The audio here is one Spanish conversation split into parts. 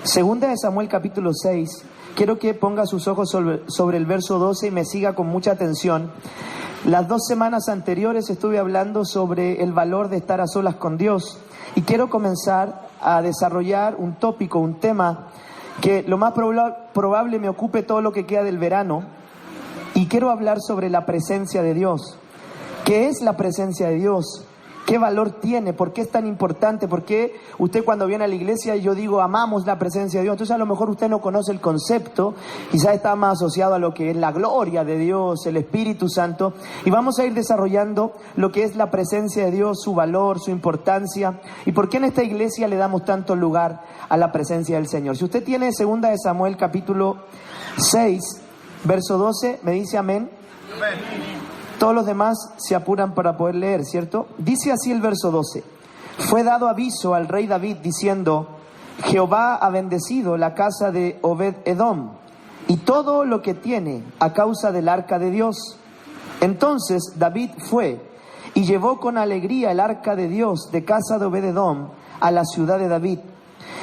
Segunda de Samuel capítulo 6, quiero que ponga sus ojos sobre el verso 12 y me siga con mucha atención. Las 2 semanas anteriores estuve hablando sobre el valor de estar a solas con Dios y quiero comenzar a desarrollar un tópico, un tema que lo más probable me ocupe todo lo que queda del verano, y quiero hablar sobre la presencia de Dios. ¿Qué es la presencia de Dios? ¿Qué valor tiene? ¿Por qué es tan importante? ¿Por qué usted cuando viene a la iglesia yo digo amamos la presencia de Dios? Entonces a lo mejor usted no conoce el concepto, quizás está más asociado a lo que es la gloria de Dios, el Espíritu Santo, y vamos a ir desarrollando lo que es la presencia de Dios, su valor, su importancia, y por qué en esta iglesia le damos tanto lugar a la presencia del Señor. Si usted tiene segunda de Samuel capítulo 6, verso 12, me dice amén. Amén. Todos los demás se apuran para poder leer, ¿cierto? Dice así el verso 12. Fue dado aviso al rey David diciendo: Jehová ha bendecido la casa de Obed-Edom y todo lo que tiene a causa del arca de Dios. Entonces David fue y llevó con alegría el arca de Dios de casa de Obed-Edom a la ciudad de David.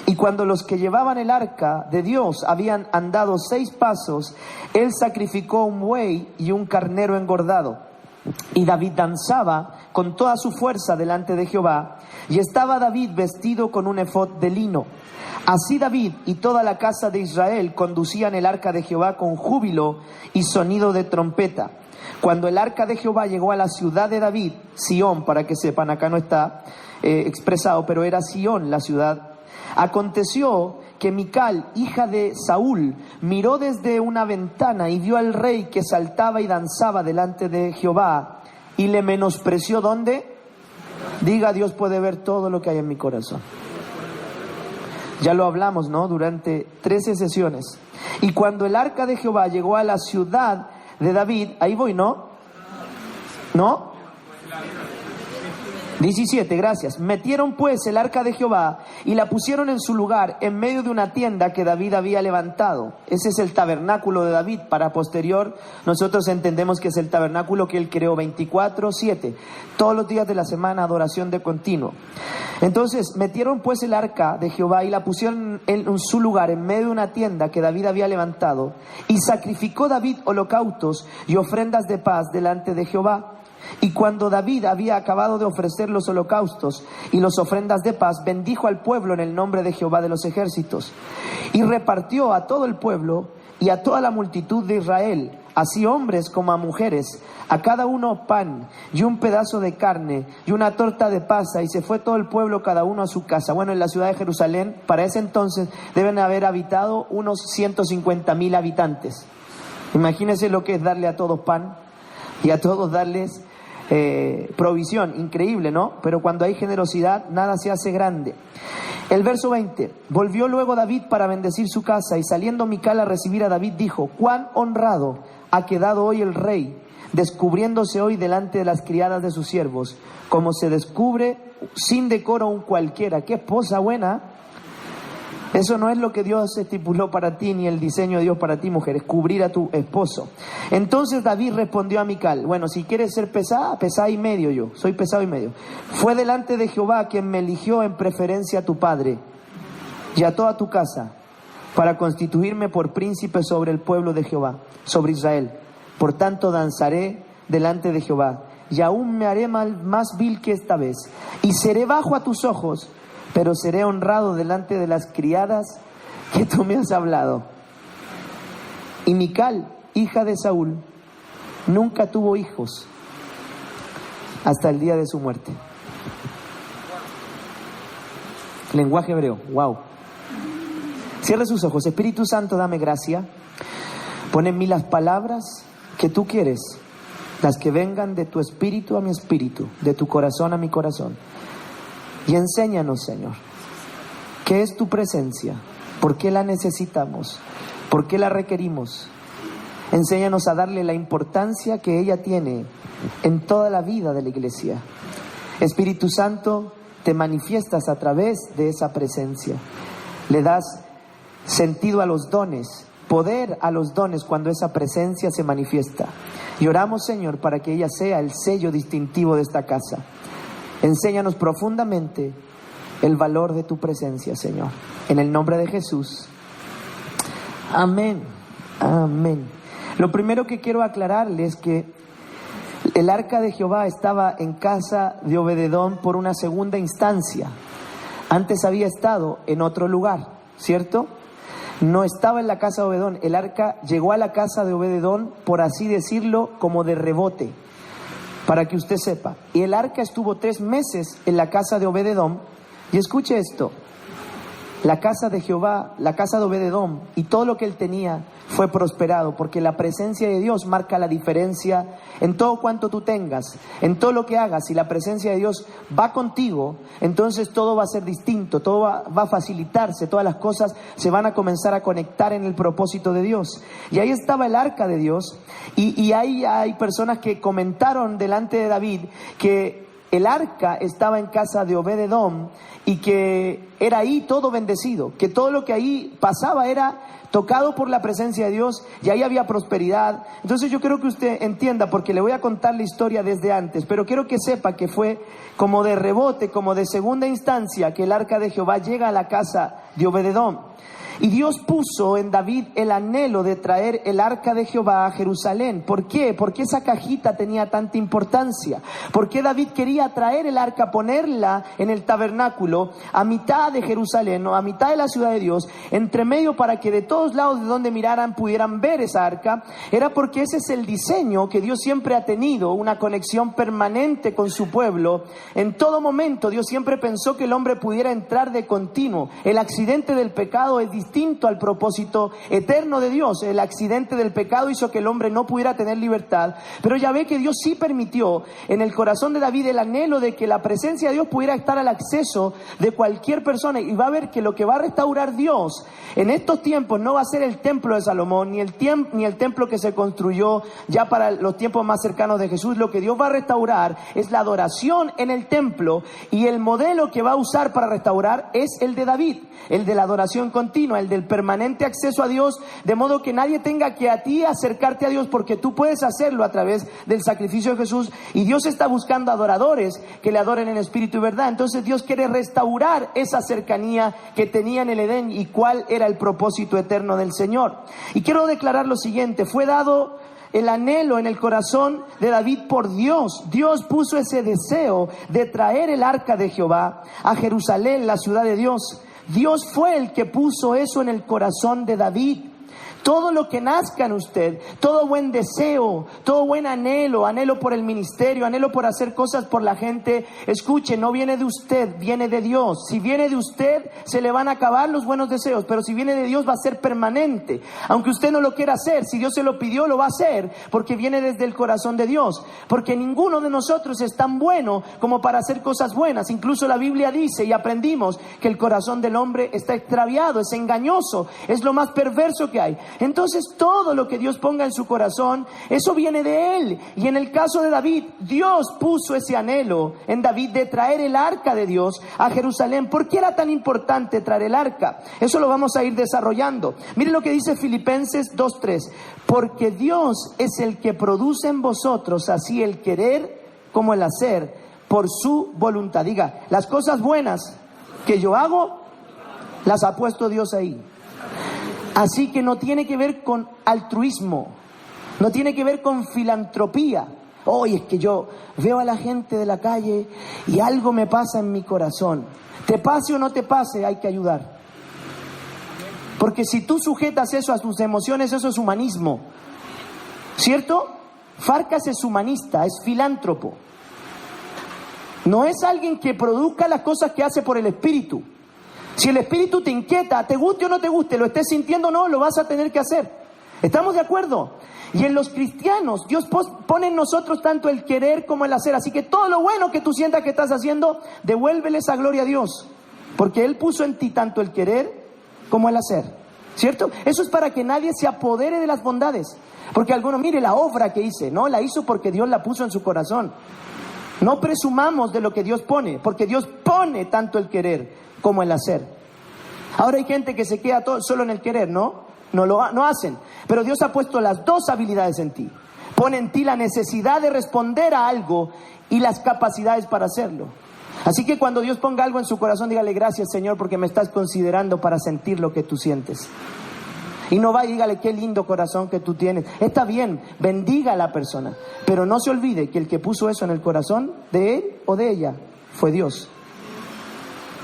Y cuando los que llevaban el arca de Dios habían andado 6 pasos, él sacrificó un buey y un carnero engordado. Y David danzaba con toda su fuerza delante de Jehová, y estaba David vestido con un efod de lino. Así David y toda la casa de Israel conducían el arca de Jehová con júbilo y sonido de trompeta. Cuando el arca de Jehová llegó a la ciudad de David, Sión, para que sepan, acá no está expresado, pero era Sión la ciudad. Aconteció que Mical, hija de Saúl, miró desde una ventana y vio al rey que saltaba y danzaba delante de Jehová, y le menospreció. ¿Dónde? Diga: Dios puede ver todo lo que hay en mi corazón. Ya lo hablamos, ¿no? Durante 13 sesiones. Y cuando el arca de Jehová llegó a la ciudad de David, ahí voy, ¿no? ¿No? 17, gracias. Metieron pues el arca de Jehová y la pusieron en su lugar en medio de una tienda que David había levantado. Ese es el tabernáculo de David. Para posterior nosotros entendemos que es el tabernáculo que él creó 24/7, todos los días de la semana, adoración de continuo. Entonces metieron pues el arca de Jehová y la pusieron en su lugar en medio de una tienda que David había levantado, y sacrificó David holocaustos y ofrendas de paz delante de Jehová. Y cuando David había acabado de ofrecer los holocaustos y las ofrendas de paz, bendijo al pueblo en el nombre de Jehová de los ejércitos, y repartió a todo el pueblo y a toda la multitud de Israel, así hombres como a mujeres, a cada uno pan y un pedazo de carne y una torta de pasa, y se fue todo el pueblo cada uno a su casa. Bueno, en la ciudad de Jerusalén para ese entonces deben haber habitado unos 150,000 habitantes. Imagínense lo que es darle a todos pan y a todos darles provisión. Increíble, ¿no? Pero cuando hay generosidad, nada se hace grande. El verso 20. Volvió luego David para bendecir su casa, y saliendo Mical a recibir a David, dijo: cuán honrado ha quedado hoy el rey, descubriéndose hoy delante de las criadas de sus siervos, como se descubre sin decoro un cualquiera. ¡Qué esposa buena! Eso no es lo que Dios estipuló para ti, ni el diseño de Dios para ti, mujer, es cubrir a tu esposo. Entonces David respondió a Mical: bueno, si quieres ser pesada, pesada y medio yo, soy pesado y medio. Fue delante de Jehová quien me eligió en preferencia a tu padre y a toda tu casa, para constituirme por príncipe sobre el pueblo de Jehová, sobre Israel. Por tanto danzaré delante de Jehová, y aún me haré más vil que esta vez, y seré bajo a tus ojos, pero seré honrado delante de las criadas que tú me has hablado. Y Mical, hija de Saúl, nunca tuvo hijos hasta el día de su muerte. Lenguaje hebreo, wow. Cierre sus ojos. Espíritu Santo, dame gracia. Pon en mí las palabras que tú quieres, las que vengan de tu espíritu a mi espíritu, de tu corazón a mi corazón. Y enséñanos, Señor, ¿qué es tu presencia? ¿Por qué la necesitamos? ¿Por qué la requerimos? Enséñanos a darle la importancia que ella tiene en toda la vida de la iglesia. Espíritu Santo, te manifiestas a través de esa presencia. Le das sentido a los dones, poder a los dones cuando esa presencia se manifiesta. Y oramos, Señor, para que ella sea el sello distintivo de esta casa. Enséñanos profundamente el valor de tu presencia, Señor. En el nombre de Jesús. Amén. Amén. Lo primero que quiero aclararles es que el arca de Jehová estaba en casa de Obed-edom por una segunda instancia. Antes había estado en otro lugar, ¿cierto? No estaba en la casa de Obed-edom. El arca llegó a la casa de Obed-edom, por así decirlo, como de rebote, para que usted sepa. Y el arca estuvo 3 meses en la casa de Obed-edom. Y escuche esto. La casa de Jehová, la casa de Obed-edom y todo lo que él tenía fue prosperado, porque la presencia de Dios marca la diferencia en todo cuanto tú tengas, en todo lo que hagas. Si la presencia de Dios va contigo, entonces todo va a ser distinto, todo va a facilitarse, todas las cosas se van a comenzar a conectar en el propósito de Dios. Y ahí estaba el arca de Dios, y ahí hay personas que comentaron delante de David que el arca estaba en casa de Obed-edom y que era ahí todo bendecido, que todo lo que ahí pasaba era tocado por la presencia de Dios y ahí había prosperidad. Entonces yo quiero que usted entienda, porque le voy a contar la historia desde antes, pero quiero que sepa que fue como de rebote, como de segunda instancia, que el arca de Jehová llega a la casa de Obed-edom. Y Dios puso en David el anhelo de traer el arca de Jehová a Jerusalén. ¿Por qué? ¿Por qué esa cajita tenía tanta importancia? ¿Por qué David quería traer el arca, ponerla en el tabernáculo a mitad de Jerusalén, o a mitad de la ciudad de Dios, entre medio, para que de todos lados de donde miraran pudieran ver esa arca? Era porque ese es el diseño que Dios siempre ha tenido, una conexión permanente con su pueblo. En todo momento Dios siempre pensó que el hombre pudiera entrar de continuo. El accidente del pecado es distinto al propósito eterno de Dios. El accidente del pecado hizo que el hombre no pudiera tener libertad, pero ya ve que Dios sí permitió en el corazón de David el anhelo de que la presencia de Dios pudiera estar al acceso de cualquier persona. Y va a ver que lo que va a restaurar Dios en estos tiempos no va a ser el templo de Salomón, ni el templo que se construyó ya para los tiempos más cercanos de Jesús. Lo que Dios va a restaurar es la adoración en el templo, y el modelo que va a usar para restaurar es el de David, el de la adoración continua, el del permanente acceso a Dios, de modo que nadie tenga que a ti acercarte a Dios, porque tú puedes hacerlo a través del sacrificio de Jesús, y Dios está buscando adoradores que le adoren en espíritu y verdad. Entonces Dios quiere restaurar esa cercanía que tenía en el Edén, y cuál era el propósito eterno del Señor. Y quiero declarar lo siguiente: fue dado el anhelo en el corazón de David por Dios. Dios puso ese deseo de traer el arca de Jehová a Jerusalén, la ciudad de Dios. Dios fue el que puso eso en el corazón de David. Todo lo que nazca en usted, todo buen deseo, todo buen anhelo por el ministerio, anhelo por hacer cosas por la gente, escuche, no viene de usted, viene de Dios. Si viene de usted, se le van a acabar los buenos deseos, pero si viene de Dios va a ser permanente. Aunque usted no lo quiera hacer, si Dios se lo pidió, lo va a hacer, porque viene desde el corazón de Dios. Porque ninguno de nosotros es tan bueno como para hacer cosas buenas. Incluso la Biblia dice, y aprendimos, que el corazón del hombre está extraviado, es engañoso, es lo más perverso que hay. Entonces todo lo que Dios ponga en su corazón, eso viene de Él. Y en el caso de David, Dios puso ese anhelo en David de traer el arca de Dios a Jerusalén. ¿Por qué era tan importante traer el arca? Eso lo vamos a ir desarrollando. Mire lo que dice Filipenses 2:3. Porque Dios es el que produce en vosotros así el querer como el hacer por su voluntad. Diga, las cosas buenas que yo hago, las ha puesto Dios ahí. Así que no tiene que ver con altruismo, no tiene que ver con filantropía. Hoy es que yo veo a la gente de la calle y algo me pasa en mi corazón. Te pase o no te pase, hay que ayudar. Porque si tú sujetas eso a tus emociones, eso es humanismo, ¿cierto? Farcas es humanista, es filántropo. No es alguien que produzca las cosas que hace por el Espíritu. Si el Espíritu te inquieta, te guste o no te guste, lo estés sintiendo o no, lo vas a tener que hacer. ¿Estamos de acuerdo? Y en los cristianos, Dios pone en nosotros tanto el querer como el hacer. Así que todo lo bueno que tú sientas que estás haciendo, devuélvele esa gloria a Dios. Porque Él puso en ti tanto el querer como el hacer. ¿Cierto? Eso es para que nadie se apodere de las bondades. Porque alguno, mire la obra que hice. No, la hizo porque Dios la puso en su corazón. No presumamos de lo que Dios pone, porque Dios pone tanto el querer como el hacer. Ahora hay gente que se queda solo en el querer, no hacen. Pero Dios ha puesto las dos habilidades en ti. pone en ti la necesidad de responder a algo y las capacidades para hacerlo. Así que cuando Dios ponga algo en su corazón, dígale: gracias, Señor, porque me estás considerando para sentir lo que tú sientes. Y no va y dígale: qué lindo corazón que tú tienes. Está bien, bendiga a la persona, pero no se olvide que el que puso eso en el corazón de él o de ella fue Dios.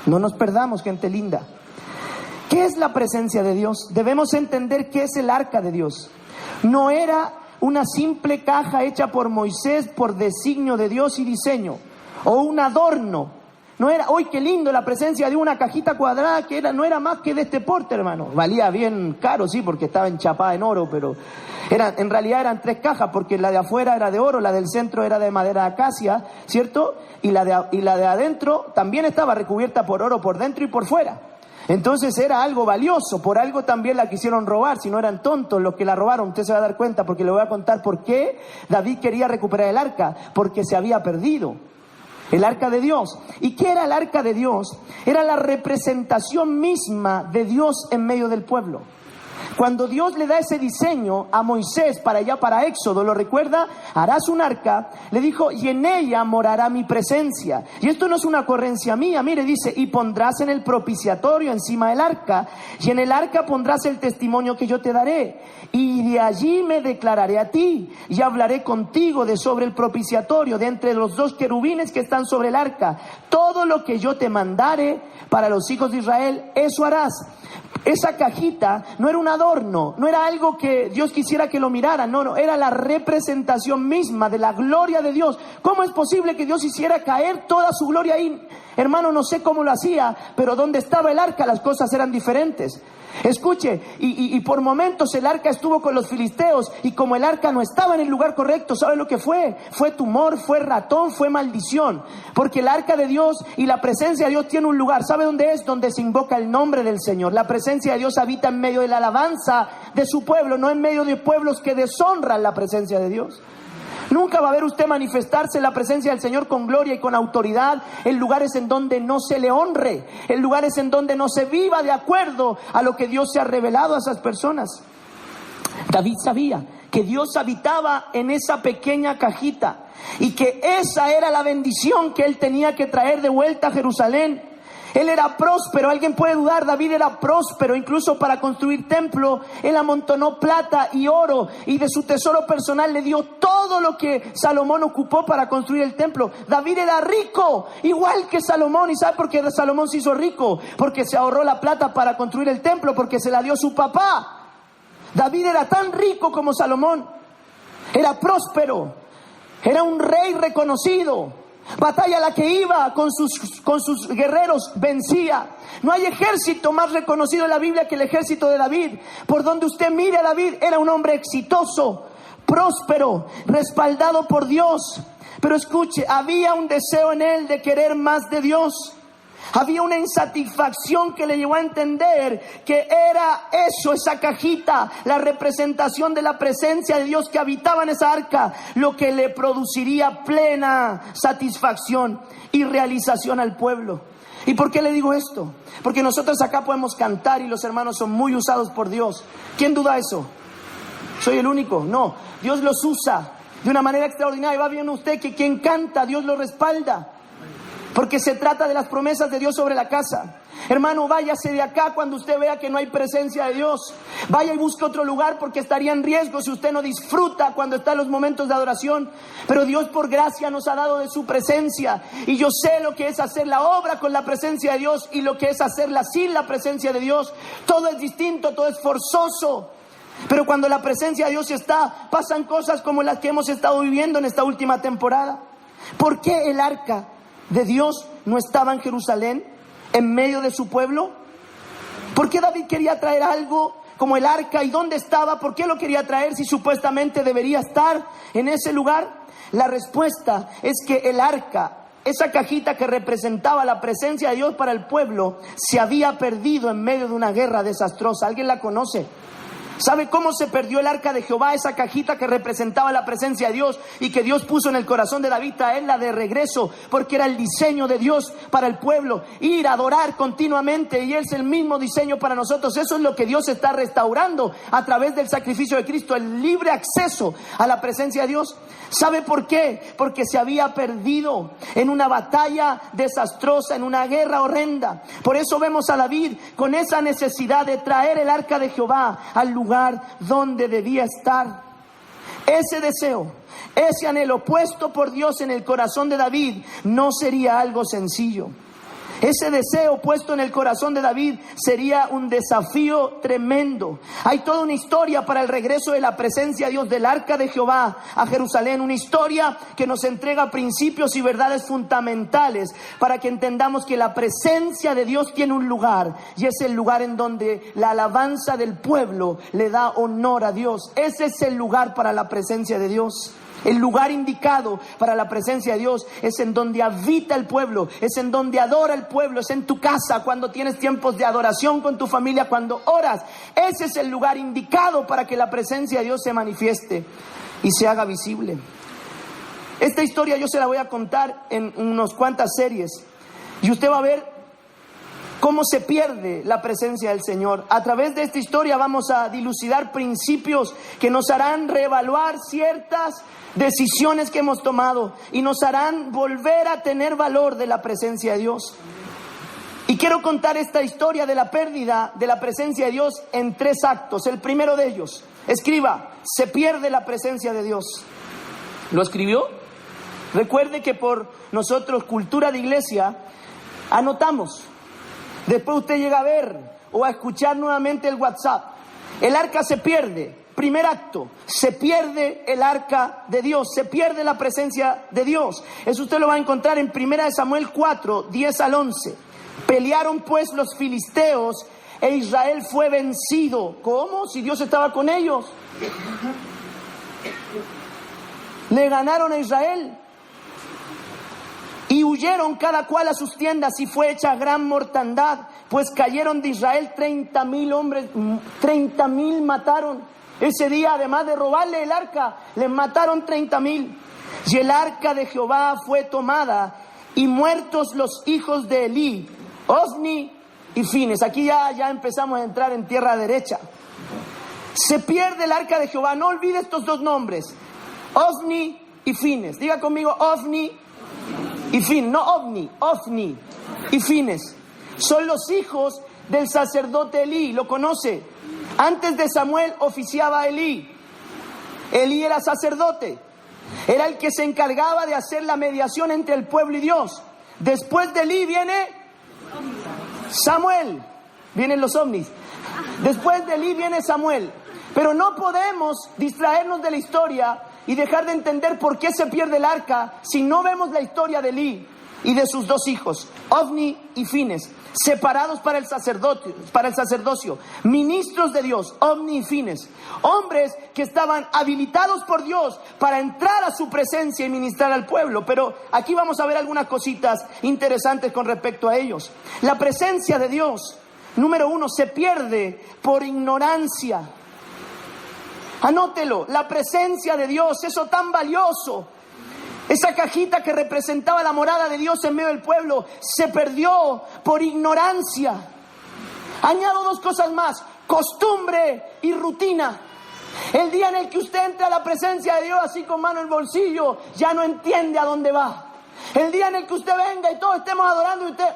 No nos perdamos, gente linda. ¿Qué es la presencia de Dios? Debemos entender qué es el arca de Dios. No era una simple caja hecha por Moisés por designio de Dios y diseño, o un adorno. No era: ¡uy, qué lindo la presencia de una cajita cuadrada que no era más que de este porte, hermano! Valía bien caro, sí, porque estaba enchapada en oro, pero en realidad eran 3 cajas, porque la de afuera era de oro, la del centro era de madera de acacia, ¿cierto? Y la de adentro también estaba recubierta por oro por dentro y por fuera. Entonces era algo valioso, por algo también la quisieron robar, si no eran tontos los que la robaron. Usted se va a dar cuenta, porque le voy a contar por qué David quería recuperar el arca, porque se había perdido. El arca de Dios. ¿Y qué era el arca de Dios? Era la representación misma de Dios en medio del pueblo. Cuando Dios le da ese diseño a Moisés para allá, para Éxodo, ¿lo recuerda? Harás un arca, le dijo, y en ella morará mi presencia. Y esto no es una ocurrencia mía, mire, dice, y pondrás en el propiciatorio encima del arca, y en el arca pondrás el testimonio que yo te daré, y de allí me declararé a ti, y hablaré contigo de sobre el propiciatorio, de entre los 2 querubines que están sobre el arca. Todo lo que yo te mandare para los hijos de Israel, eso harás. Esa cajita no era un adorno, no era algo que Dios quisiera que lo miraran, no, era la representación misma de la gloria de Dios. ¿Cómo es posible que Dios hiciera caer toda su gloria ahí? Hermano, no sé cómo lo hacía, pero donde estaba el arca las cosas eran diferentes. Escuche, y por momentos el arca estuvo con los filisteos, y como el arca no estaba en el lugar correcto, ¿sabe lo que fue? Fue tumor, fue ratón, fue maldición. Porque el arca de Dios y la presencia de Dios tiene un lugar. ¿Sabe dónde es? Donde se invoca el nombre del Señor. La presencia de Dios habita en medio de la alabanza de su pueblo, no en medio de pueblos que deshonran la presencia de Dios. Nunca va a ver usted manifestarse la presencia del Señor con gloria y con autoridad en lugares en donde no se le honre, en lugares en donde no se viva de acuerdo a lo que Dios se ha revelado a esas personas. David sabía que Dios habitaba en esa pequeña cajita y que esa era la bendición que él tenía que traer de vuelta a Jerusalén. Él era próspero, alguien puede dudar, David era próspero, incluso para construir templo, él amontonó plata y oro, y de su tesoro personal le dio todo lo que Salomón ocupó para construir el templo. David era rico, igual que Salomón. ¿Y sabe por qué Salomón se hizo rico? Porque se ahorró la plata para construir el templo, porque se la dio su papá. David era tan rico como Salomón, era próspero, era un rey reconocido. Batalla a la que iba con sus guerreros vencía. No hay ejército más reconocido en la Biblia que el ejército de David. Por donde usted mire a David, era un hombre exitoso, próspero, respaldado por Dios. Pero escuche, había un deseo en él de querer más de Dios. Había una insatisfacción que le llevó a entender que era eso, esa cajita, la representación de la presencia de Dios que habitaba en esa arca, lo que le produciría plena satisfacción y realización al pueblo. ¿Y por qué le digo esto? Porque nosotros acá podemos cantar y los hermanos son muy usados por Dios. ¿Quién duda eso? ¿Soy el único? No, Dios los usa de una manera extraordinaria. Va viendo usted que quien canta, Dios lo respalda. Porque se trata de las promesas de Dios sobre la casa. Hermano, váyase de acá cuando usted vea que no hay presencia de Dios. Vaya y busque otro lugar, porque estaría en riesgo si usted no disfruta cuando está en los momentos de adoración. Pero Dios por gracia nos ha dado de su presencia. Y yo sé lo que es hacer la obra con la presencia de Dios y lo que es hacerla sin la presencia de Dios. Todo es distinto, todo es forzoso. Pero cuando la presencia de Dios está, pasan cosas como las que hemos estado viviendo en esta última temporada. ¿Por qué el arca de Dios no estaba en Jerusalén, en medio de su pueblo? ¿Por qué David quería traer algo como el arca? ¿Y dónde estaba? ¿Por qué lo quería traer si supuestamente debería estar en ese lugar? La respuesta es que el arca, esa cajita que representaba la presencia de Dios para el pueblo, se había perdido en medio de una guerra desastrosa. ¿Alguien la conoce? ¿Sabe cómo se perdió el arca de Jehová? Esa cajita que representaba la presencia de Dios y que Dios puso en el corazón de David, traerla de regreso, porque era el diseño de Dios para el pueblo, ir a adorar continuamente, y es el mismo diseño para nosotros. Eso es lo que Dios está restaurando a través del sacrificio de Cristo, el libre acceso a la presencia de Dios. ¿Sabe por qué? Porque se había perdido en una batalla desastrosa, en una guerra horrenda. Por eso vemos a David con esa necesidad de traer el arca de Jehová al lugar donde debía estar. Ese deseo, ese anhelo puesto por Dios en el corazón de David no sería algo sencillo. Ese deseo puesto en el corazón de David sería un desafío tremendo. Hay toda una historia para el regreso de la presencia de Dios, del arca de Jehová a Jerusalén. Una historia que nos entrega principios y verdades fundamentales para que entendamos que la presencia de Dios tiene un lugar, y es el lugar en donde la alabanza del pueblo le da honor a Dios. Ese es el lugar para la presencia de Dios. El lugar indicado para la presencia de Dios es en donde habita el pueblo, es en donde adora el pueblo, es en tu casa, cuando tienes tiempos de adoración con tu familia, cuando oras. Ese es el lugar indicado para que la presencia de Dios se manifieste y se haga visible. Esta historia yo se la voy a contar en unas cuantas series, y usted va a ver cómo se pierde la presencia del Señor. A través de esta historia vamos a dilucidar principios que nos harán reevaluar ciertas decisiones que hemos tomado y nos harán volver a tener valor de la presencia de Dios. Y quiero contar esta historia de la pérdida de la presencia de Dios en 3 actos. El primero de ellos, escriba, se pierde la presencia de Dios. ¿Lo escribió? Recuerde que por nosotros, cultura de iglesia, anotamos. Después usted llega a ver o a escuchar nuevamente el WhatsApp. El arca se pierde. Primer acto, se pierde el arca de Dios, se pierde la presencia de Dios. Eso usted lo va a encontrar en 1 Samuel 4, 10 al 11. Pelearon pues los filisteos e Israel fue vencido. ¿Cómo? Si Dios estaba con ellos. Le ganaron a Israel. Y huyeron cada cual a sus tiendas, y fue hecha gran mortandad, pues cayeron de Israel 30,000 hombres, 30,000 mataron. Ese día, además de robarle el arca, les mataron 30,000. Y el arca de Jehová fue tomada, y muertos los hijos de Elí, Ofni y Fines. Aquí ya empezamos a entrar en tierra derecha. Se pierde el arca de Jehová. No olvide estos 2 nombres, Ofni y Fines. Diga conmigo, Ofni y Fin, no Ovni, Ofni y Fines. Son los hijos del sacerdote Elí, lo conoce. Antes de Samuel oficiaba Elí. Elí era sacerdote. Era el que se encargaba de hacer la mediación entre el pueblo y Dios. Después de Elí viene Samuel. Vienen los ovnis. Después de Elí viene Samuel. Pero no podemos distraernos de la historia y dejar de entender por qué se pierde el arca si no vemos la historia de Elí y de sus 2 hijos, Ofni y Fines, separados para el sacerdocio, ministros de Dios, Ofni y Fines, hombres que estaban habilitados por Dios para entrar a su presencia y ministrar al pueblo. Pero aquí vamos a ver algunas cositas interesantes con respecto a ellos. La presencia de Dios, número 1, se pierde por ignorancia. Anótelo, la presencia de Dios, eso tan valioso, esa cajita que representaba la morada de Dios en medio del pueblo, se perdió por ignorancia. Añado 2 cosas más, costumbre y rutina. El día en el que usted entra a la presencia de Dios así con mano en el bolsillo, ya no entiende a dónde va. El día en el que usted venga y todos estemos adorando y usted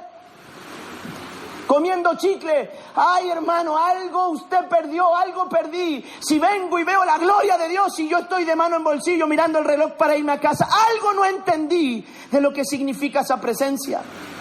comiendo chicle, ay hermano, algo usted perdió, algo perdí. Si vengo y veo la gloria de Dios y yo estoy de mano en bolsillo mirando el reloj para irme a casa, algo no entendí de lo que significa esa presencia.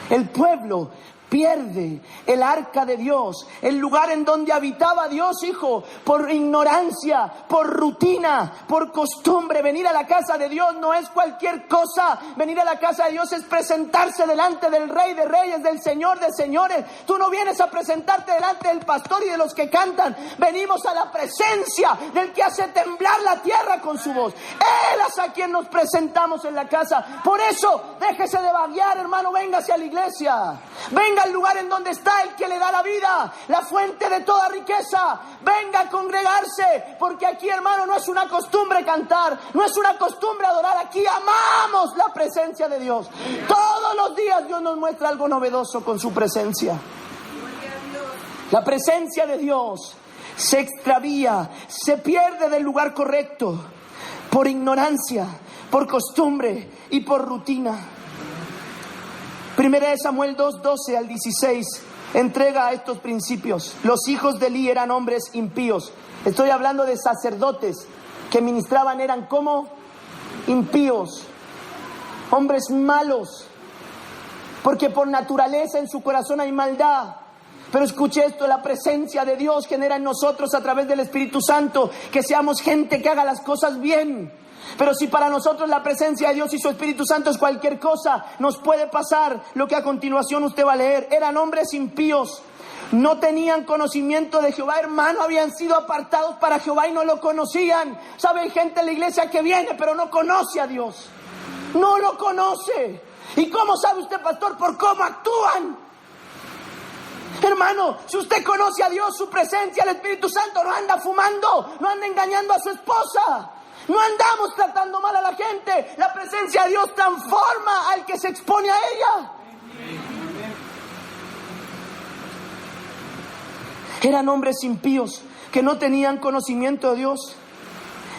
El pueblo pierde el arca de Dios, el lugar en donde habitaba Dios, hijo, por ignorancia, por rutina, por costumbre. Venir a la casa de Dios no es cualquier cosa. Venir a la casa de Dios es presentarse delante del Rey de Reyes, del Señor de Señores. Tú no vienes a presentarte delante del pastor y de los que cantan. Venimos a la presencia del que hace temblar la tierra con su voz. Él es a quien nos presentamos en la casa. Por eso, déjese de vaguear, hermano, véngase a la iglesia. Venga Venga al lugar en donde está el que le da la vida, la fuente de toda riqueza. Venga a congregarse, porque aquí, hermano, no es una costumbre cantar, no es una costumbre adorar. Aquí amamos la presencia de Dios. Todos los días Dios nos muestra algo novedoso con su presencia. La presencia de Dios se extravía, se pierde del lugar correcto por ignorancia, por costumbre y por rutina. Primera de Samuel 2:12 al 16 entrega estos principios. Los hijos de Elí eran hombres impíos. Estoy hablando de sacerdotes que ministraban, eran como impíos, hombres malos, porque por naturaleza en su corazón hay maldad. Pero escuche esto, la presencia de Dios genera en nosotros a través del Espíritu Santo que seamos gente que haga las cosas bien. Pero si para nosotros la presencia de Dios y su Espíritu Santo es cualquier cosa, nos puede pasar lo que a continuación usted va a leer. Eran hombres impíos, no tenían conocimiento de Jehová, hermano, habían sido apartados para Jehová y no lo conocían. ¿Sabe? Hay gente en la iglesia que viene pero no conoce a Dios, no lo conoce. ¿Y cómo sabe usted, pastor? Por cómo actúan. Hermano, si usted conoce a Dios, su presencia, el Espíritu Santo, no anda fumando, no anda engañando a su esposa, no andamos tratando mal a la gente. La presencia de Dios transforma al que se expone a ella. Eran hombres impíos que no tenían conocimiento de Dios.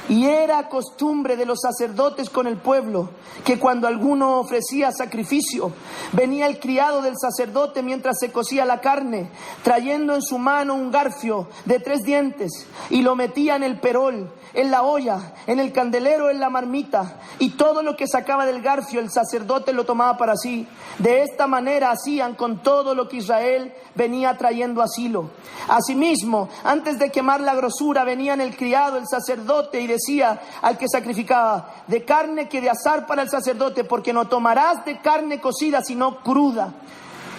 Y era costumbre de los sacerdotes con el pueblo que cuando alguno ofrecía sacrificio, venía el criado del sacerdote mientras se cocía la carne, trayendo en su mano un garfio de 3 dientes, y lo metía en el perol, en la olla, en el candelero, en la marmita, y todo lo que sacaba del garfio el sacerdote lo tomaba para sí. De esta manera hacían con todo lo que Israel venía trayendo a Silo. Asimismo, antes de quemar la grosura, venían el criado, el sacerdote, y decía al que sacrificaba: de carne que de asar para el sacerdote, porque no tomarás de carne cocida, sino cruda.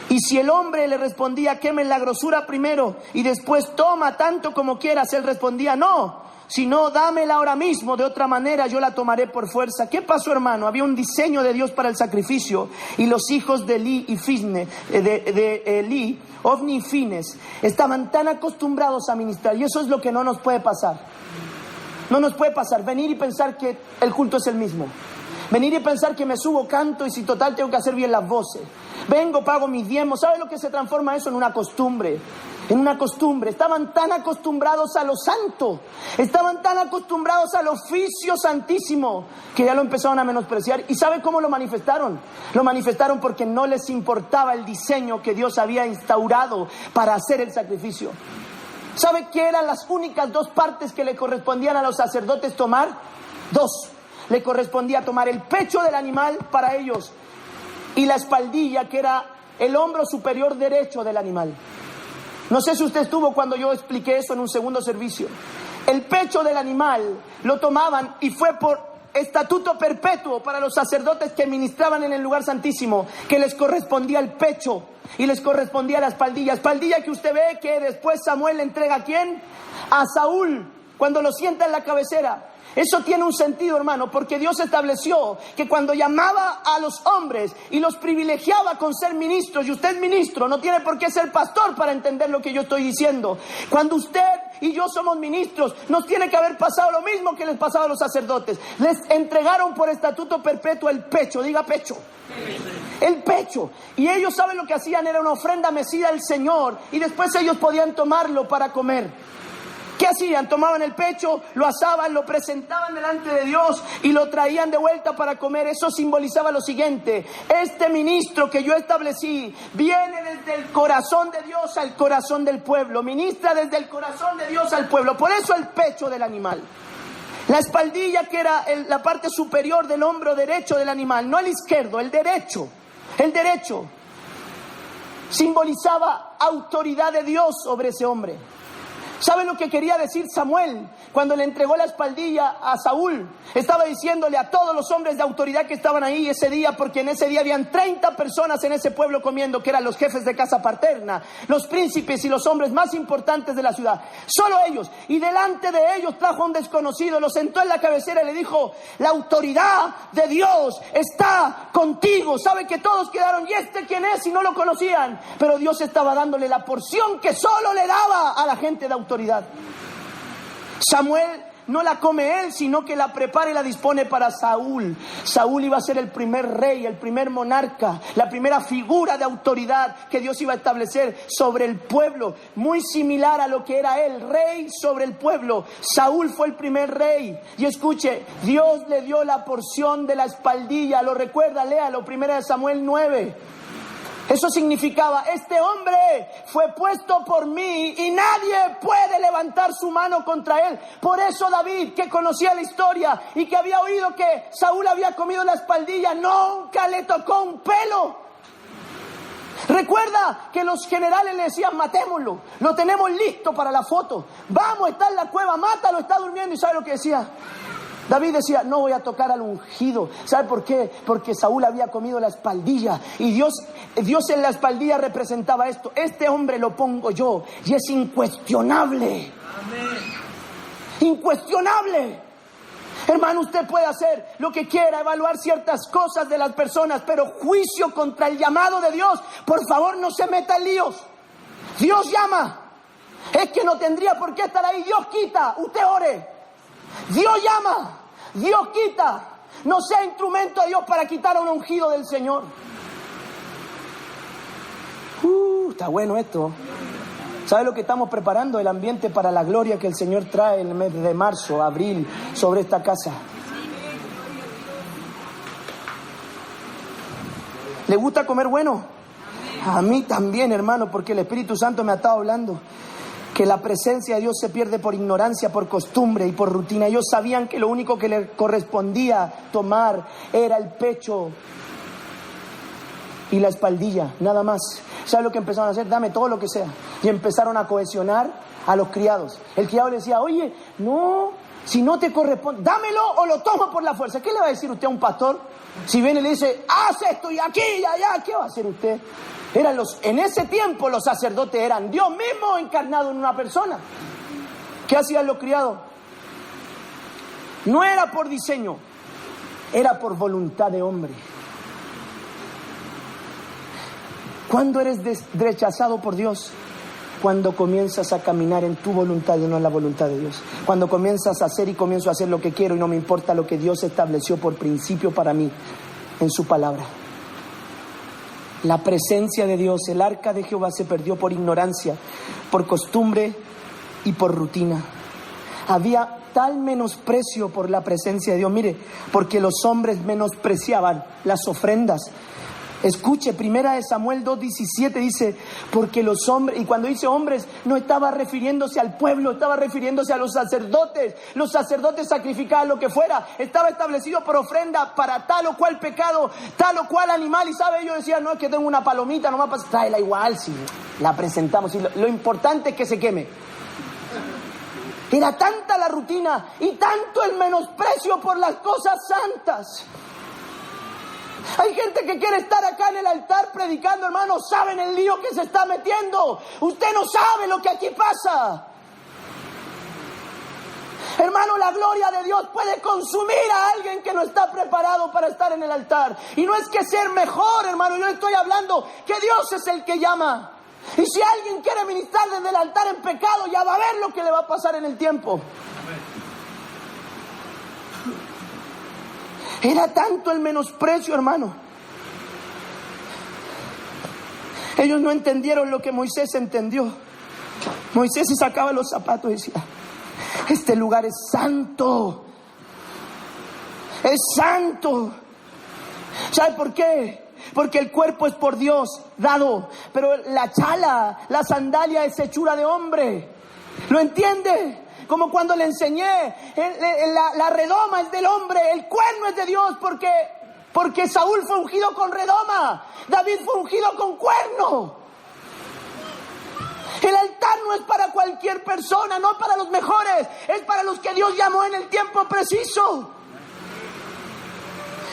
Y si el hombre le respondía: quemen la grosura primero y después toma tanto como quieras, él respondía: no, sino dámela ahora mismo, de otra manera yo la tomaré por fuerza. ¿Qué pasó, hermano? Había un diseño de Dios para el sacrificio, y los hijos de Elí y Elí, Ofni y Fines, estaban tan acostumbrados a ministrar, y eso es lo que no nos puede pasar. No nos puede pasar venir y pensar que el culto es el mismo. Venir y pensar que me subo, canto, y si total tengo que hacer bien las voces. Vengo, pago mis diezmos. ¿Sabe lo que se transforma eso? En una costumbre. En una costumbre. Estaban tan acostumbrados a lo santo, estaban tan acostumbrados al oficio santísimo, que ya lo empezaron a menospreciar. ¿Y sabe cómo lo manifestaron? Lo manifestaron porque no les importaba el diseño que Dios había instaurado para hacer el sacrificio. ¿Sabe qué eran las únicas 2 partes que le correspondían a los sacerdotes tomar? 2. Le correspondía tomar el pecho del animal para ellos y la espaldilla, que era el hombro superior derecho del animal. No sé si usted estuvo cuando yo expliqué eso en un segundo servicio. El pecho del animal lo tomaban, y fue por estatuto perpetuo para los sacerdotes que ministraban en el lugar santísimo, que les correspondía el pecho y les correspondía la espaldilla. Espaldilla que usted ve que después Samuel le entrega ¿a quién? A Saúl, cuando lo sienta en la cabecera. Eso tiene un sentido, hermano, porque Dios estableció que cuando llamaba a los hombres y los privilegiaba con ser ministros, y usted es ministro, no tiene por qué ser pastor para entender lo que yo estoy diciendo. Cuando usted y yo somos ministros, nos tiene que haber pasado lo mismo que les pasaba a los sacerdotes. Les entregaron por estatuto perpetuo el pecho, diga pecho. El pecho. Y ellos, ¿saben lo que hacían? Era una ofrenda mecida al Señor, y después ellos podían tomarlo para comer. ¿Qué hacían? Tomaban el pecho, lo asaban, lo presentaban delante de Dios y lo traían de vuelta para comer. Eso simbolizaba lo siguiente: este ministro que yo establecí viene desde el corazón de Dios al corazón del pueblo, ministra desde el corazón de Dios al pueblo. Por eso el pecho del animal. La espaldilla, que era la parte superior del hombro derecho del animal, no el izquierdo, el derecho. El derecho simbolizaba autoridad de Dios sobre ese hombre. ¿Saben lo que quería decir Samuel cuando le entregó la espaldilla a Saúl? Estaba diciéndole a todos los hombres de autoridad que estaban ahí ese día, porque en ese día habían 30 personas en ese pueblo comiendo, que eran los jefes de casa paterna, los príncipes y los hombres más importantes de la ciudad. Solo ellos. Y delante de ellos trajo a un desconocido, lo sentó en la cabecera y le dijo: la autoridad de Dios está contigo. ¿Sabe que todos quedaron? ¿Y este quién es? Si no lo conocían. Pero Dios estaba dándole la porción que solo le daba a la gente de autoridad. Samuel no la come él, sino que la prepara y la dispone para Saúl. Saúl iba a ser el primer rey, el primer monarca, la primera figura de autoridad que Dios iba a establecer sobre el pueblo, muy similar a lo que era él, rey sobre el pueblo. Saúl fue el primer rey. Y escuche, Dios le dio la porción de la espaldilla. ¿Lo recuerda? Léalo, 1 Samuel 9. Eso significaba: este hombre fue puesto por mí y nadie puede levantar su mano contra él. Por eso David, que conocía la historia y que había oído que Saúl había comido la espaldilla, nunca le tocó un pelo. Recuerda que los generales le decían: matémoslo, lo tenemos listo para la foto, vamos, está en la cueva, mátalo, está durmiendo. ¿Y sabe lo que decía? David decía: no voy a tocar al ungido. ¿Sabe por qué? Porque Saúl había comido la espaldilla. Y Dios en la espaldilla representaba esto: este hombre lo pongo yo y es incuestionable. Amén. Incuestionable. Hermano, usted puede hacer lo que quiera, evaluar ciertas cosas de las personas, pero juicio contra el llamado de Dios, por favor, no se meta en líos. Dios llama. Es que no tendría por qué estar ahí. Dios quita. Usted ore. Dios llama, Dios quita. No sea instrumento de Dios para quitar a un ungido del Señor. Está bueno esto. ¿Sabe lo que estamos preparando? El ambiente para la gloria que el Señor trae en el mes de marzo, abril, sobre esta casa. ¿Le gusta comer bueno? A mí también, hermano, porque el Espíritu Santo me ha estado hablando que la presencia de Dios se pierde por ignorancia, por costumbre y por rutina. Ellos sabían que lo único que les correspondía tomar era el pecho y la espaldilla, nada más. ¿Sabe lo que empezaron a hacer? Dame todo lo que sea. Y empezaron a cohesionar a los criados. El criado le decía: oye, no, si no te corresponde, dámelo o lo tomo por la fuerza. ¿Qué le va a decir usted a un pastor? Si viene y le dice: haz esto y aquí y allá, ¿qué va a hacer usted? En ese tiempo los sacerdotes eran Dios mismo encarnado en una persona. ¿Qué hacían los criados? No era por diseño, era por voluntad de hombre. ¿Cuándo eres rechazado por Dios? Cuando comienzas a caminar en tu voluntad y no en la voluntad de Dios. Cuando comienzas a hacer y comienzo a hacer lo que quiero y no me importa lo que Dios estableció por principio para mí en su palabra. La presencia de Dios, el arca de Jehová, se perdió por ignorancia, por costumbre y por rutina. Había tal menosprecio por la presencia de Dios, mire, porque los hombres menospreciaban las ofrendas. Escuche, 1 Samuel 2:17 dice: porque los hombres, y cuando dice hombres, no estaba refiriéndose al pueblo, estaba refiriéndose a los sacerdotes. Los sacerdotes sacrificaban lo que fuera, estaba establecido por ofrenda para tal o cual pecado, tal o cual animal. Y sabe, ellos decían: no, es que tengo una palomita, nomás para tráela igual, si la presentamos, y lo importante es que se queme. Era tanta la rutina y tanto el menosprecio por las cosas santas. Hay gente que quiere estar acá en el altar predicando, hermano. ¿Saben el lío que se está metiendo? Usted no sabe lo que aquí pasa. Hermano, la gloria de Dios puede consumir a alguien que no está preparado para estar en el altar. Y no es que ser mejor, hermano. Yo le estoy hablando que Dios es el que llama. Y si alguien quiere ministrar desde el altar en pecado, ya va a ver lo que le va a pasar en el tiempo. Era tanto el menosprecio, hermano. Ellos no entendieron lo que Moisés entendió. Moisés se sacaba los zapatos y decía: este lugar es santo. Es santo. ¿Sabe por qué? Porque el cuerpo es por Dios dado, pero la chala, la sandalia es hechura de hombre. ¿Lo entiende? Como cuando le enseñé, la redoma es del hombre, el cuerno es de Dios, porque Saúl fue ungido con redoma, David fue ungido con cuerno. El altar no es para cualquier persona, no para los mejores, es para los que Dios llamó en el tiempo preciso.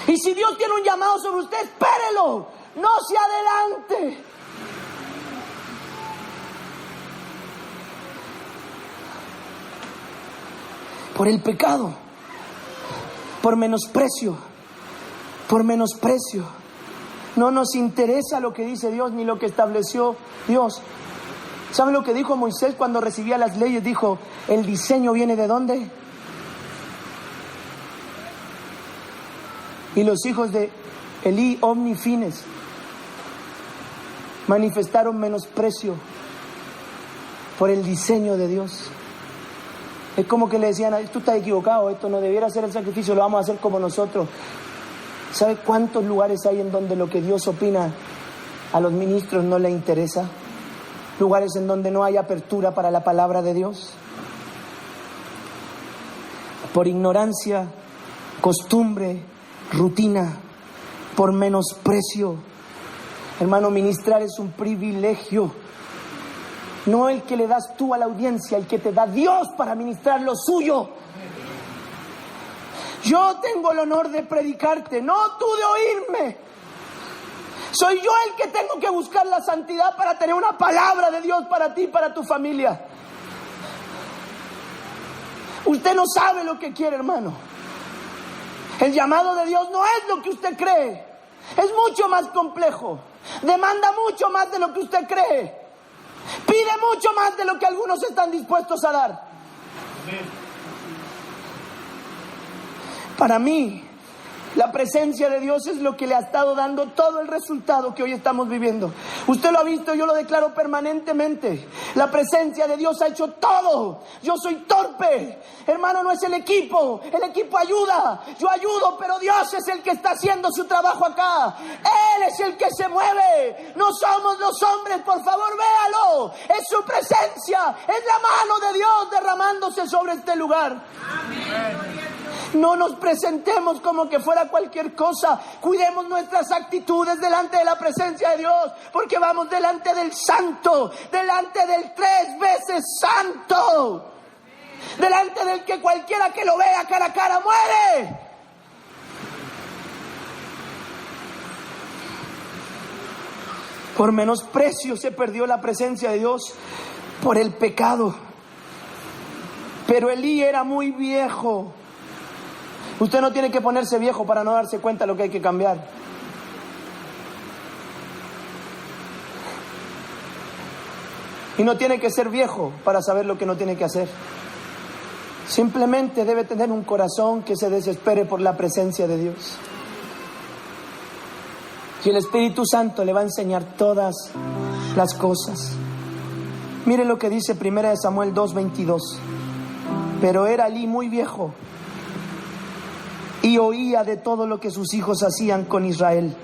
Y si Dios tiene un llamado sobre usted, espérelo, no se adelante. Por el pecado, por menosprecio. No nos interesa lo que dice Dios ni lo que estableció Dios. ¿Saben lo que dijo Moisés cuando recibía las leyes? Dijo, ¿el diseño viene de dónde? Y los hijos de Elí, Ofni, Fines, manifestaron menosprecio por el diseño de Dios. Es como que le decían, tú estás equivocado, esto no debiera ser el sacrificio, lo vamos a hacer como nosotros. ¿Sabe cuántos lugares hay en donde lo que Dios opina a los ministros no le interesa? Lugares en donde no hay apertura para la palabra de Dios. Por ignorancia, costumbre, rutina, por menosprecio. Hermano, ministrar es un privilegio. No el que le das tú a la audiencia, el que te da Dios para ministrar lo suyo. Yo tengo el honor de predicarte, no tú de oírme. Soy yo el que tengo que buscar la santidad para tener una palabra de Dios para ti y para tu familia. Usted no sabe lo que quiere, hermano. El llamado de Dios no es lo que usted cree. Es mucho más complejo. Demanda mucho más de lo que usted cree. Pide mucho más de lo que algunos están dispuestos a dar. Para mí, la presencia de Dios es lo que le ha estado dando todo el resultado que hoy estamos viviendo. Usted lo ha visto, yo lo declaro permanentemente. La presencia de Dios ha hecho todo. Yo soy torpe. Hermano, no es el equipo ayuda. Yo ayudo, pero Dios es el que está haciendo su trabajo acá. Él es el que se mueve. No somos los hombres, por favor, véalo. Es su presencia, es la mano de Dios derramándose sobre este lugar. Amén. No nos presentemos como que fuera cualquier cosa. Cuidemos nuestras actitudes delante de la presencia de Dios, porque vamos delante del santo, delante del 3 veces santo, delante del que cualquiera que lo vea cara a cara muere. Por menosprecio se perdió la presencia de Dios, por el pecado. Pero Elí era muy viejo. Usted no tiene que ponerse viejo para no darse cuenta de lo que hay que cambiar. Y no tiene que ser viejo para saber lo que no tiene que hacer. Simplemente debe tener un corazón que se desespere por la presencia de Dios. Y el Espíritu Santo le va a enseñar todas las cosas. Mire lo que dice 1 Samuel 2:22. Pero era Elí muy viejo y oía de todo lo que sus hijos hacían con Israel.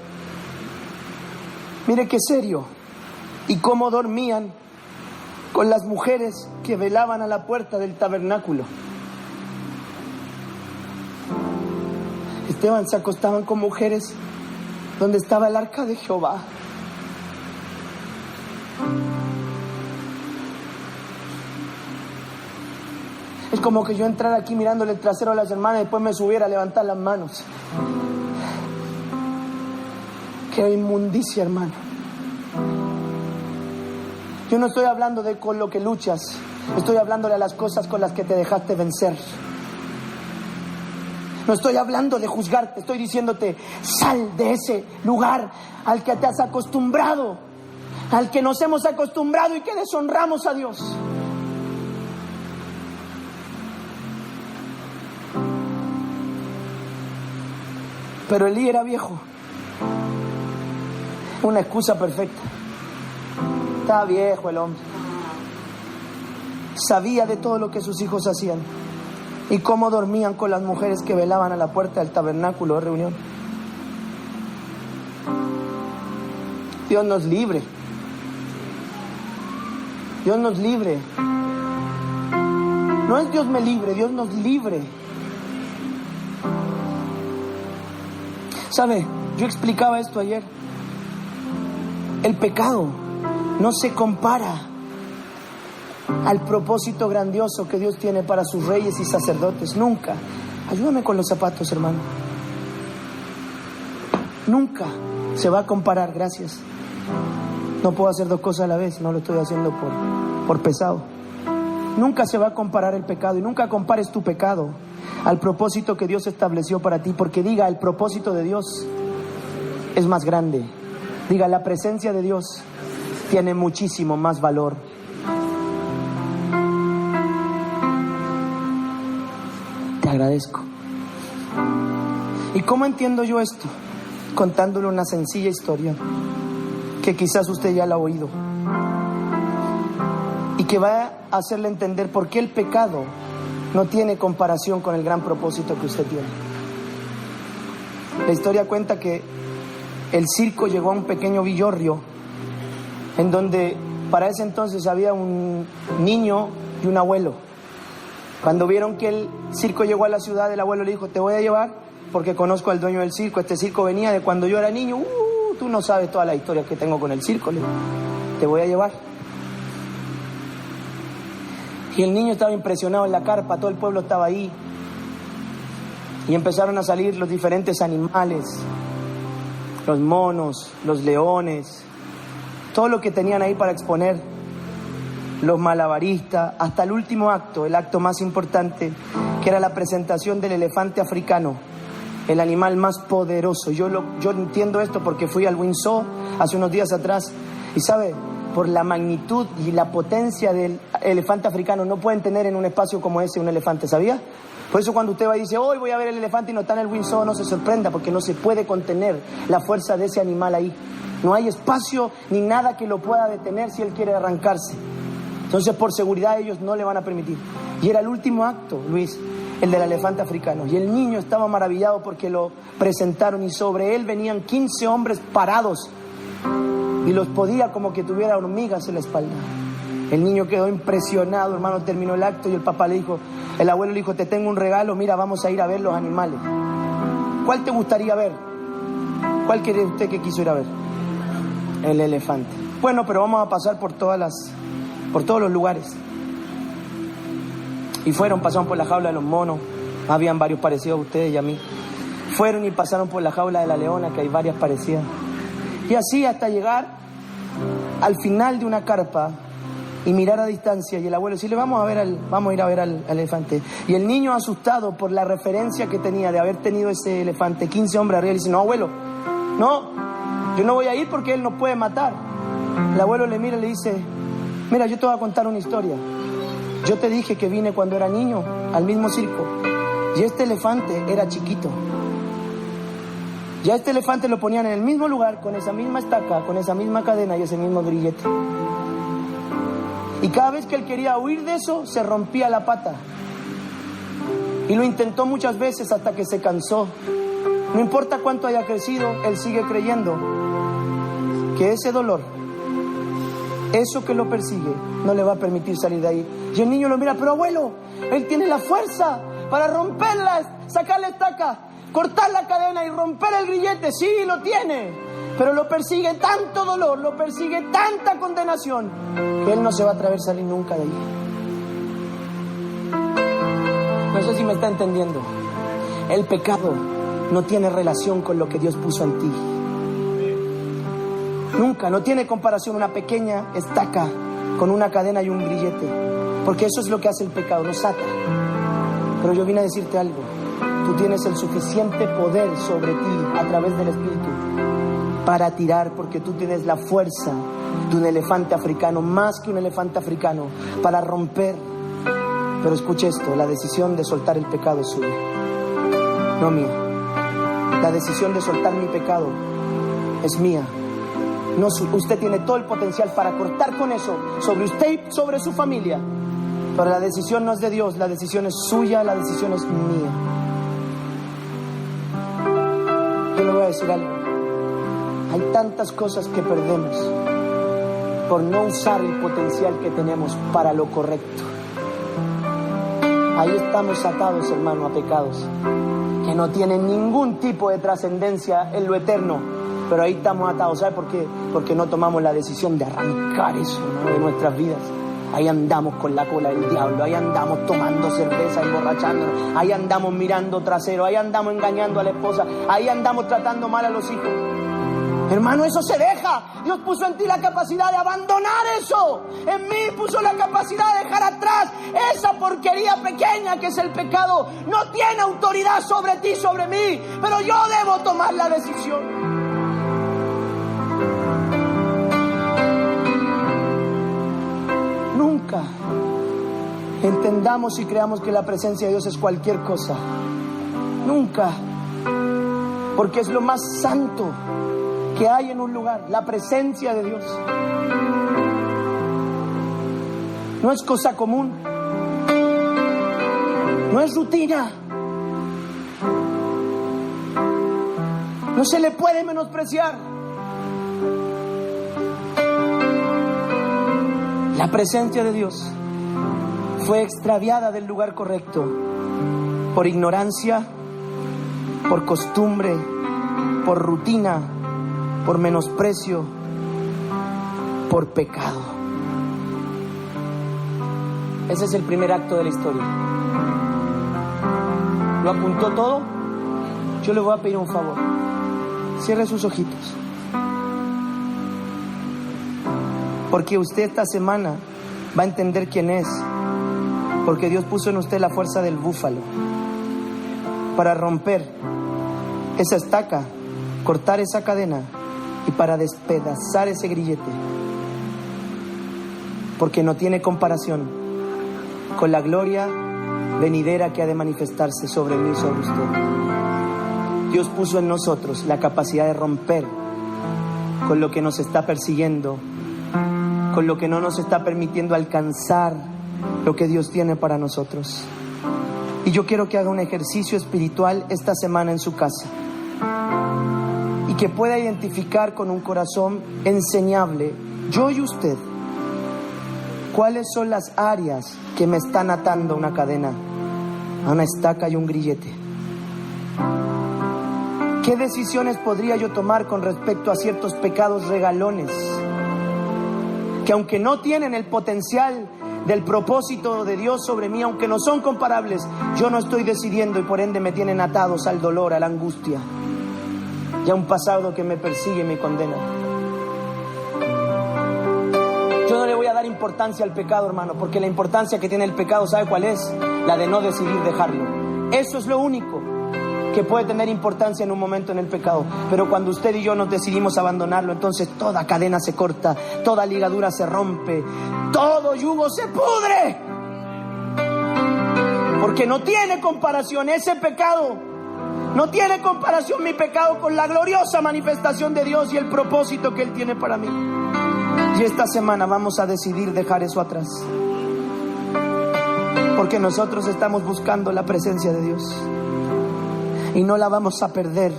Mire qué serio. Y cómo dormían con las mujeres que velaban a la puerta del tabernáculo. Esteban, se acostaban con mujeres donde estaba el arca de Jehová. Es como que yo entrara aquí mirándole el trasero a las hermanas y después me subiera a levantar las manos. Qué inmundicia, hermano. Yo no estoy hablando de con lo que luchas, estoy hablándole a las cosas con las que te dejaste vencer. No estoy hablando de juzgarte, estoy diciéndote, sal de ese lugar al que te has acostumbrado, al que nos hemos acostumbrado y que deshonramos a Dios. Pero Elí era viejo. Una excusa perfecta. Estaba viejo el hombre. Sabía de todo lo que sus hijos hacían y cómo dormían con las mujeres que velaban a la puerta del tabernáculo de reunión. Dios nos libre. Dios nos libre. No es Dios me libre, Dios nos libre. ¿Sabe? Yo explicaba esto ayer. El pecado no se compara al propósito grandioso que Dios tiene para sus reyes y sacerdotes. Nunca. Ayúdame con los zapatos, hermano. Nunca se va a comparar, gracias. No puedo hacer dos cosas a la vez, no lo estoy haciendo por pesado. Nunca se va a comparar el pecado, y nunca compares tu pecado al propósito que Dios estableció para ti, porque diga, el propósito de Dios es más grande. Diga, la presencia de Dios tiene muchísimo más valor. Te agradezco. ¿Y cómo entiendo yo esto? Contándole una sencilla historia que quizás usted ya la ha oído y que va a hacerle entender por qué el pecado no tiene comparación con el gran propósito que usted tiene. La historia cuenta que el circo llegó a un pequeño villorrio en donde para ese entonces había un niño y un abuelo. Cuando vieron que el circo llegó a la ciudad, el abuelo le dijo, te voy a llevar porque conozco al dueño del circo. Este circo venía de cuando yo era niño. Tú no sabes toda la historia que tengo con el circo. Le dijo, te voy a llevar. Y el niño estaba impresionado en la carpa, todo el pueblo estaba ahí. Y empezaron a salir los diferentes animales, los monos, los leones, todo lo que tenían ahí para exponer, los malabaristas, hasta el último acto, el acto más importante, que era la presentación del elefante africano, el animal más poderoso. Yo entiendo esto porque fui al Windsor hace unos días atrás, y sabe, por la magnitud y la potencia del elefante africano, no pueden tener en un espacio como ese un elefante, ¿sabía? Por eso cuando usted va y dice, hoy voy a ver el elefante y no está en el Windsor, no se sorprenda, porque no se puede contener la fuerza de ese animal ahí. No hay espacio ni nada que lo pueda detener si él quiere arrancarse. Entonces, por seguridad, ellos no le van a permitir. Y era el último acto, Luis, el del elefante africano. Y el niño estaba maravillado porque lo presentaron y sobre él venían 15 hombres parados y los podía como que tuviera hormigas en la espalda. El niño quedó impresionado, hermano, terminó el acto y el papá le dijo, el abuelo le dijo, te tengo un regalo, mira, vamos a ir a ver los animales. ¿Cuál te gustaría ver? ¿Cuál cree usted que quiso ir a ver? El elefante. Bueno, pero vamos a pasar por todos los lugares. Y pasaron por la jaula de los monos, habían varios parecidos a ustedes y a mí. Fueron y pasaron por la jaula de la leona, que hay varias parecidas. Y así hasta llegar al final de una carpa y mirar a distancia y el abuelo decirle, vamos a ir a ver al elefante. Y el niño, asustado por la referencia que tenía de haber tenido ese elefante, 15 hombres arriba, le dice, no, abuelo, no, yo no voy a ir porque él nos puede matar. El abuelo le mira y le dice, mira, yo te voy a contar una historia. Yo te dije que vine cuando era niño al mismo circo y este elefante era chiquito. Ya este elefante lo ponían en el mismo lugar, con esa misma estaca, con esa misma cadena y ese mismo grillete. Y cada vez que él quería huir de eso, se rompía la pata. Y lo intentó muchas veces hasta que se cansó. No importa cuánto haya crecido, él sigue creyendo que ese dolor, eso que lo persigue, no le va a permitir salir de ahí. Y el niño lo mira, pero abuelo, él tiene la fuerza para romperla, sacar la estaca, cortar la cadena y romper el grillete. Sí, lo tiene, pero lo persigue tanto dolor, lo persigue tanta condenación, que él no se va a atrever a salir nunca de ahí. No sé si me está entendiendo. El pecado no tiene relación con lo que Dios puso en ti. Nunca, no tiene comparación una pequeña estaca con una cadena y un grillete, porque eso es lo que hace el pecado, nos ata. Pero yo vine a decirte algo, tú tienes el suficiente poder sobre ti a través del Espíritu para tirar, porque tú tienes la fuerza de un elefante africano, más que un elefante africano, para romper. Pero escuche esto, la decisión de soltar el pecado es suya, no mía. La decisión de soltar mi pecado es mía. No, usted tiene todo el potencial para cortar con eso sobre usted y sobre su familia, pero la decisión no es de Dios, la decisión es suya, la decisión es mía. Yo le voy a decir algo, hay tantas cosas que perdemos por no usar el potencial que tenemos para lo correcto. Ahí estamos atados, hermano, a pecados que no tienen ningún tipo de trascendencia en lo eterno, pero ahí estamos atados. ¿Sabe por qué? Porque no tomamos la decisión de arrancar eso, ¿no?, de nuestras vidas. Ahí andamos con la cola del diablo, ahí andamos tomando cerveza, emborrachándonos, ahí andamos mirando trasero, ahí andamos engañando a la esposa, ahí andamos tratando mal a los hijos. Hermano, eso se deja. Dios puso en ti la capacidad de abandonar eso. En mí puso la capacidad de dejar atrás esa porquería pequeña que es el pecado. No tiene autoridad sobre ti, sobre mí, pero yo debo tomar la decisión. Nunca entendamos y creamos que la presencia de Dios es cualquier cosa. Nunca. Porque es lo más santo que hay en un lugar, la presencia de Dios. No es cosa común, no es rutina, no se le puede menospreciar. La presencia de Dios fue extraviada del lugar correcto por ignorancia, por costumbre, por rutina, por menosprecio, por pecado. Ese es el primer acto de la historia. ¿Lo apuntó todo? Yo le voy a pedir un favor. Cierre sus ojitos. Porque usted esta semana va a entender quién es. Porque Dios puso en usted la fuerza del búfalo para romper esa estaca, cortar esa cadena y para despedazar ese grillete, porque no tiene comparación con la gloria venidera que ha de manifestarse sobre mí y sobre usted. Dios puso en nosotros la capacidad de romper con lo que nos está persiguiendo, con lo que no nos está permitiendo alcanzar lo que Dios tiene para nosotros. Y yo quiero que haga un ejercicio espiritual esta semana en su casa y que pueda identificar con un corazón enseñable, yo y usted, cuáles son las áreas que me están atando a una cadena, a una estaca y un grillete. ¿Qué decisiones podría yo tomar con respecto a ciertos pecados regalones que, aunque no tienen el potencial del propósito de Dios sobre mí, aunque no son comparables, yo no estoy decidiendo y por ende me tienen atados al dolor, a la angustia y a un pasado que me persigue y me condena? Yo no le voy a dar importancia al pecado, hermano, porque la importancia que tiene el pecado, ¿sabe cuál es? La de no decidir dejarlo. Eso es lo único que puede tener importancia en un momento en el pecado. Pero cuando usted y yo nos decidimos abandonarlo, entonces toda cadena se corta, toda ligadura se rompe, todo yugo se pudre, porque no tiene comparación ese pecado. No tiene comparación mi pecado con la gloriosa manifestación de Dios y el propósito que Él tiene para mí. Y esta semana vamos a decidir dejar eso atrás, porque nosotros estamos buscando la presencia de Dios y no la vamos a perder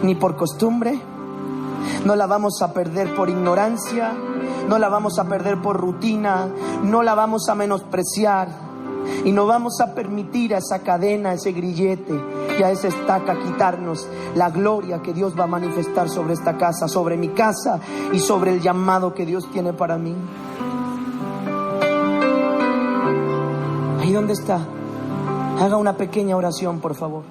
ni por costumbre, no la vamos a perder por ignorancia, no la vamos a perder por rutina, no la vamos a menospreciar. Y no vamos a permitir a esa cadena, a ese grillete y a esa estaca quitarnos la gloria que Dios va a manifestar sobre esta casa, sobre mi casa y sobre el llamado que Dios tiene para mí. Ahí donde está, haga una pequeña oración, por favor.